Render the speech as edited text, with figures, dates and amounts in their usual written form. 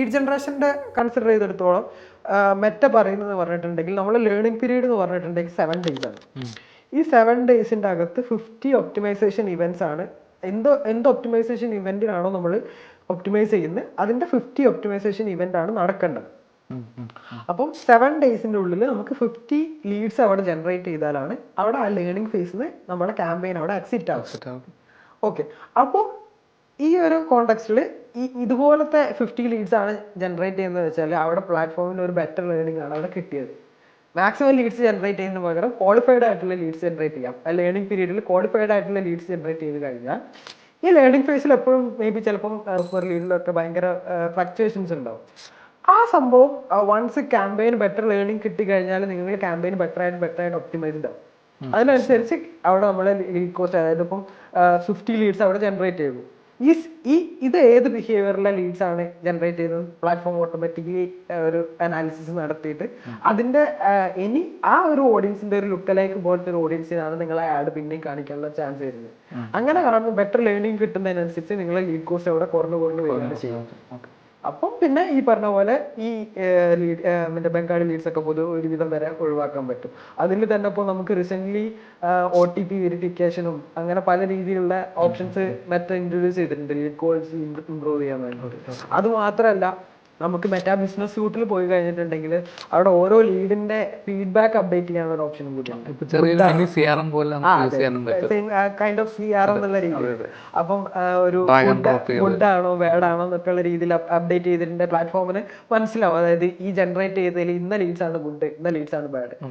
Lead ജനറേഷൻ്റെ consider ചെയ്തെടുത്തോളം Meta പറയുന്നത് പറഞ്ഞിട്ടുണ്ടെങ്കിൽ നമ്മൾ ലേണിംഗ് പീരീഡ് എന്ന് പറഞ്ഞിട്ടുണ്ടെങ്കിൽ 7 days ആണ്. ഈ 7 daysന്റെ അകത്ത് 50 ഒപ്റ്റിമൈസേഷൻ ഇവന്റ്സ് ആണ്. എന്ത് ഒപ്റ്റിമൈസേഷൻ ഇവന്റിനാണോ നമ്മൾ ഒപ്റ്റിമൈസ് ചെയ്യുന്നത് അതിന്റെ 50 ഒപ്റ്റിമൈസേഷൻ ഇവന്റ് ആണ് നടക്കേണ്ടത്. അപ്പം 7 daysന്റെ ഉള്ളിൽ നമുക്ക് 50 ലീഡ്സ് അവിടെ ജനറേറ്റ് ചെയ്താലാണ് അവിടെ ആ ലേണിംഗ് ഫേസിൽ നമ്മുടെ ക്യാമ്പയിൻ അവിടെ എക്സിറ്റ് ആവും. ഓക്കെ, അപ്പോൾ ഈ ഒരു കോണ്ടെക്സ്റ്റിൽ ഇതുപോലത്തെ 50 ലീഡ്സ് ആണ് ജനറേറ്റ് ചെയ്യുന്നത് വെച്ചാൽ അവിടെ പ്ലാറ്റ്ഫോമിന് ഒരു ബെറ്റർ ലേണിംഗ് ആണ് അവിടെ കിട്ടിയത്. മാക്സിമം ലീഡ്സ് ജനറേറ്റ് ചെയ്യുന്നതിന് പകരം ക്വാളിഫൈഡ് ആയിട്ടുള്ള ലീഡ്സ് ജനറേറ്റ് ചെയ്യാം. ലേണിംഗ് പീരീഡിൽ ക്വാളിഫൈഡ് ആയിട്ടുള്ള ലീഡ്സ് ജനറേറ്റ് ചെയ്ത് കഴിഞ്ഞാൽ ഈ ലേണിംഗ് ഫേസിൽ എപ്പോഴും മേ ബി ചിലപ്പം പെർ ലീഡിലൊക്കെ ഭയങ്കര ഫ്ലക്ച്വേഷൻസ് ഉണ്ടാവും. ആ സംഭവം വൺസ് ക്യാമ്പയിൻ ബെറ്റർ ലേണിംഗ് കിട്ടിക്കഴിഞ്ഞാൽ നിങ്ങൾ ക്യാമ്പയിൻ ബെറ്റർ ആയിട്ട് ഒപ്റ്റിമൈസ്ഡ് ആവും. അതിനനുസരിച്ച് അവിടെ നമ്മളെ ലീഡ് കോസ്റ്റ്, അതായത് ഇപ്പം 50 ലീഡ്സ് അവിടെ ജനറേറ്റ് ചെയ്തു. ഇത് ഏത് ബിഹേവിയറിലെ ലീഡ്സ് ആണ് ജനറേറ്റ് ചെയ്തത് പ്ലാറ്റ്ഫോം ഓട്ടോമാറ്റിക്കലി ഒരു അനാലിസിസ് നടത്തിയിട്ട് അതിന്റെ ഇനി ആ ഒരു ഓഡിയൻസിന്റെ ഒരു ലുക്കലേക്ക് പോലത്തെ ഒരു ഓഡിയൻസിനാണ് നിങ്ങളെ ആഡ് പിന്നെയും കാണിക്കാനുള്ള ചാൻസ് വരുന്നത്. അങ്ങനെ കാണുമ്പോൾ ബെറ്റർ ലേണിംഗ് കിട്ടുന്നതിനനുസരിച്ച് നിങ്ങളെ ലീഡ് കോസ്റ്റ് അവിടെ കുറഞ്ഞു വരികയാണ് ചെയ്യുന്നത്. അപ്പം പിന്നെ ഈ പറഞ്ഞ പോലെ ഈ മറ്റേ ബംഗാളി ലീഡ്സ് ഒക്കെ ഒരുവിധം വരെ ഒഴിവാക്കാൻ പറ്റും. അതിൽ തന്നെ ഇപ്പോൾ നമുക്ക് റീസെന്റ് OTP വെരിഫിക്കേഷനും അങ്ങനെ പല രീതിയിലുള്ള ഓപ്ഷൻസ് ഇൻട്രൊഡ്യൂസ് ചെയ്തിട്ടുണ്ട് ലീഡ് കോൾസ് ഇംപ്രൂവ് ചെയ്യാൻ വേണ്ടിയിട്ട്. അത് മാത്രമല്ല, നമുക്ക് മെറ്റാ ബിസിനസ് സൂട്ടിൽ പോയി കഴിഞ്ഞിട്ടുണ്ടെങ്കിൽ അവിടെ ഓരോ ലീഡിന്റെ ഫീഡ്ബാക്ക് അപ്ഡേറ്റ് ചെയ്യാനുള്ള ഒരു ഓപ്ഷനും കൂടിയാണ്. കൈൻഡ് ഓഫ് CRM എന്നുള്ള രീതിയിൽ. അപ്പം ഒരു ഗുഡ് ആണോ ബാഡ് ആണോ എന്നൊക്കെയുള്ള രീതിയിൽ അപ്ഡേറ്റ് ചെയ്തിട്ടുണ്ട്. പ്ലാറ്റ്ഫോമിന് മനസ്സിലാവും, അതായത് ഈ ജനറേറ്റ് ചെയ്തതിൽ ഇന്ന ലീഡ്സ് ആണ് ഗുഡ്, ഇന്ന ലീഡ്സ് ആണ് ബാഡ്.